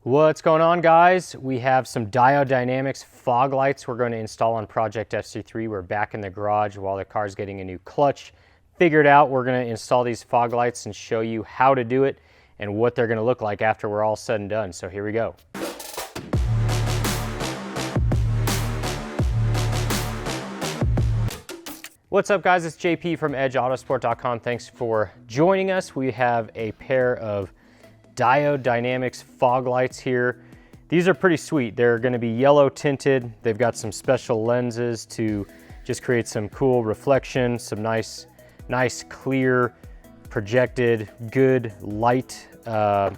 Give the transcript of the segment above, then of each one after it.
What's going on, guys? We have some Diode Dynamics fog lights we're going to install on Project FC3. We're back in the garage while the car's getting a new clutch figured out. We're going to install these fog lights and show you how to do it and what they're going to look like after we're all said and done. So here we go. What's up, guys? It's JP from EdgeAutosport.com. Thanks for joining us. We have a pair of Diode Dynamics fog lights here. These are pretty sweet. They're going to be yellow tinted. They've got some special lenses to just create some cool reflection, some nice clear projected good light.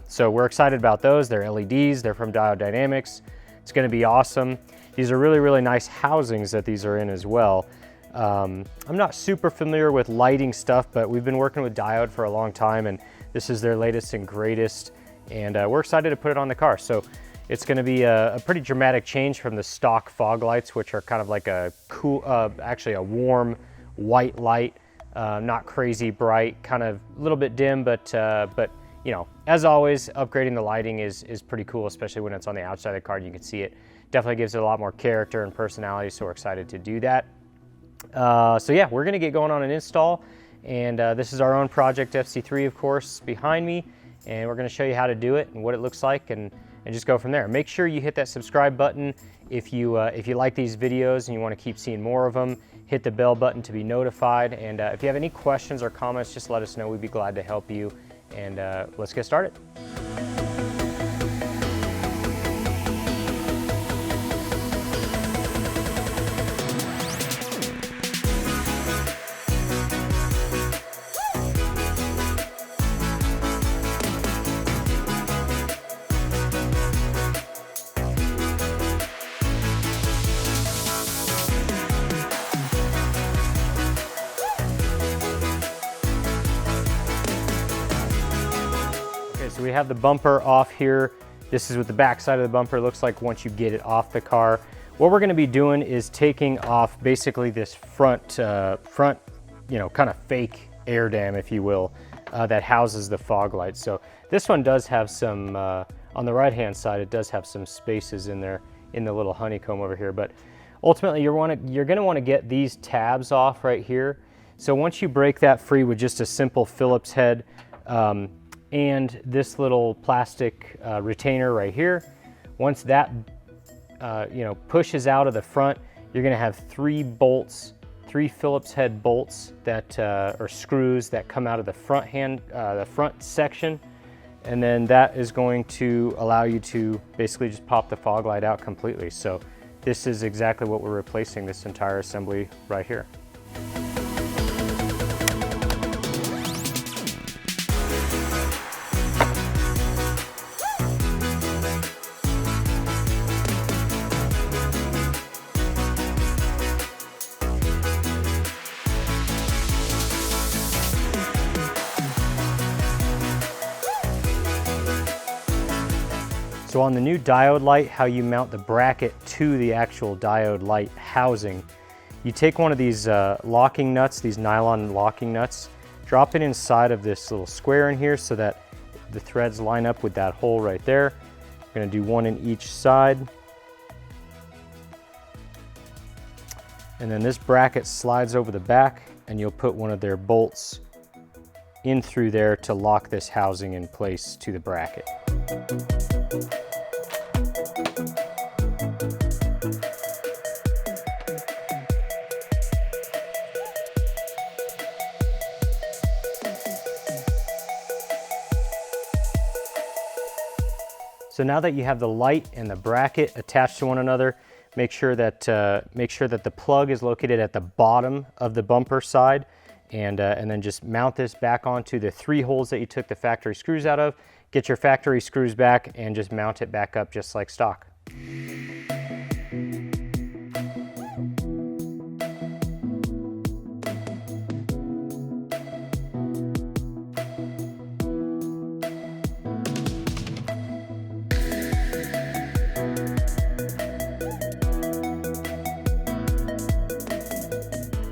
So we're excited about those. They're LEDs. They're from Diode Dynamics. It's going to be awesome. These are really nice housings that these are in as well. I'm not super familiar with lighting stuff, but we've been working with Diode for a long time, and this is their latest and greatest, and we're excited to put it on the car. So it's going to be a pretty dramatic change from the stock fog lights, which are kind of like a cool, actually a warm white light, not crazy bright, kind of a little bit dim, but you know, as always, upgrading the lighting is pretty cool, especially when it's on the outside of the car and you can see it. Definitely gives it a lot more character and personality, so we're excited to do that. So yeah, we're gonna get going on an install, and this is our own Project FC3, of course, behind me, and we're gonna show you how to do it and what it looks like, and just go from there. Make sure you hit that subscribe button if you like these videos and you want to keep seeing more of them. Hit the bell button to be notified, and if you have any questions or comments, just let us know. We'd be glad to help you, and let's get started. So we have the bumper off here. This is what the back side of the bumper looks like once you get it off the car. What we're going to be doing is taking off basically this front, you know, kind of fake air dam, if you will, that houses the fog lights. So this one does have some, on the right-hand side, it does have some spaces in there in the little honeycomb over here. But ultimately, you're going to want to get these tabs off right here. So once you break that free with just a simple Phillips head, and this little plastic retainer right here, once that you know, pushes out of the front, you're going to have three Phillips head bolts that or screws that come out of the front section, and then that is going to allow you to basically just pop the fog light out completely. So this is exactly what we're replacing this entire assembly right here. So on the new diode light, how you mount the bracket to the actual diode light housing, you take one of these locking nuts, these nylon locking nuts, drop it inside of this little square in here so that the threads line up with that hole right there. I'm going to do one in each side. And then this bracket slides over the back, and you'll put one of their bolts in through there to lock this housing in place to the bracket. So now that you have the light and the bracket attached to one another, make sure that the plug is located at the bottom of the bumper side, and then just mount this back onto the three holes that you took the factory screws out of. Get your factory screws back and just mount it back up just like stock.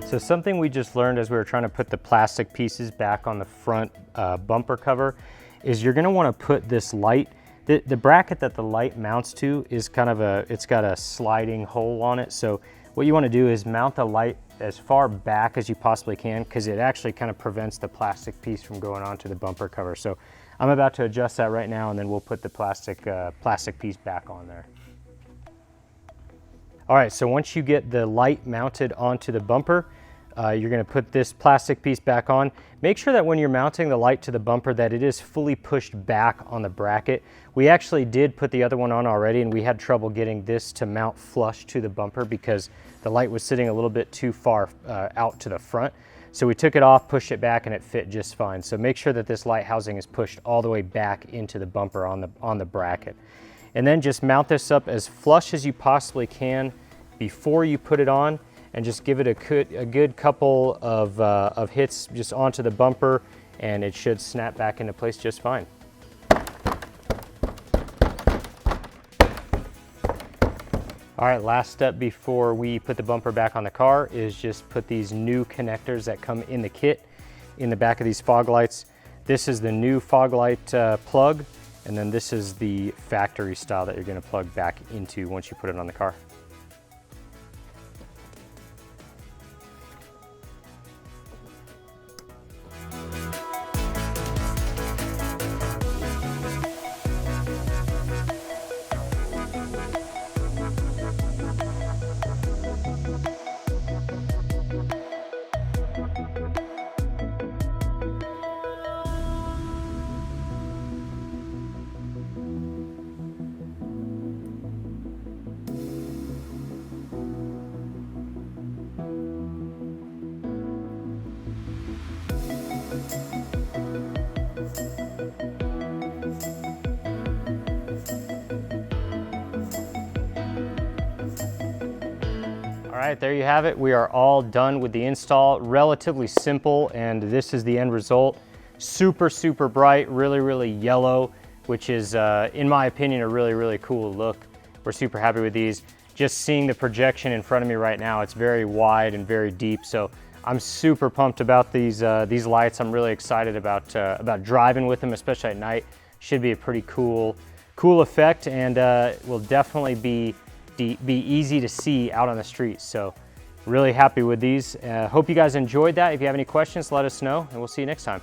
So something we just learned as we were trying to put the plastic pieces back on the front bumper cover is you're going to want to put this light The bracket that the light mounts to is kind of it's got a sliding hole on it. So what you want to do is mount the light as far back as you possibly can, because it actually kind of prevents the plastic piece from going onto the bumper cover. So I'm about to adjust that right now, and then we'll put the plastic piece back on there. All right, so once you get the light mounted onto the bumper, you're going to put this plastic piece back on. Make sure that when you're mounting the light to the bumper that it is fully pushed back on the bracket. We actually did put the other one on already, and we had trouble getting this to mount flush to the bumper because the light was sitting a little bit too far out to the front. So we took it off, pushed it back, and it fit just fine. So make sure that this light housing is pushed all the way back into the bumper on the bracket. And then just mount this up as flush as you possibly can before you put it on, and just give it a good couple of hits just onto the bumper, and it should snap back into place just fine. All right, last step before we put the bumper back on the car is just put these new connectors that come in the kit in the back of these fog lights. This is the new fog light plug, and then this is the factory style that you're gonna plug back into once you put it on the car. All right, there you have it. We are all done with the install. Relatively simple, and this is the end result. Super, super bright, really, really yellow, which is, in my opinion, a really, really cool look. We're super happy with these. Just seeing the projection in front of me right now, it's very wide and very deep. So I'm super pumped about these lights. I'm really excited about driving with them, especially at night. Should be a pretty cool effect, and will definitely be easy to see out on the streets. So really happy with these. Hope you guys enjoyed that. If you have any questions, let us know, and we'll see you next time.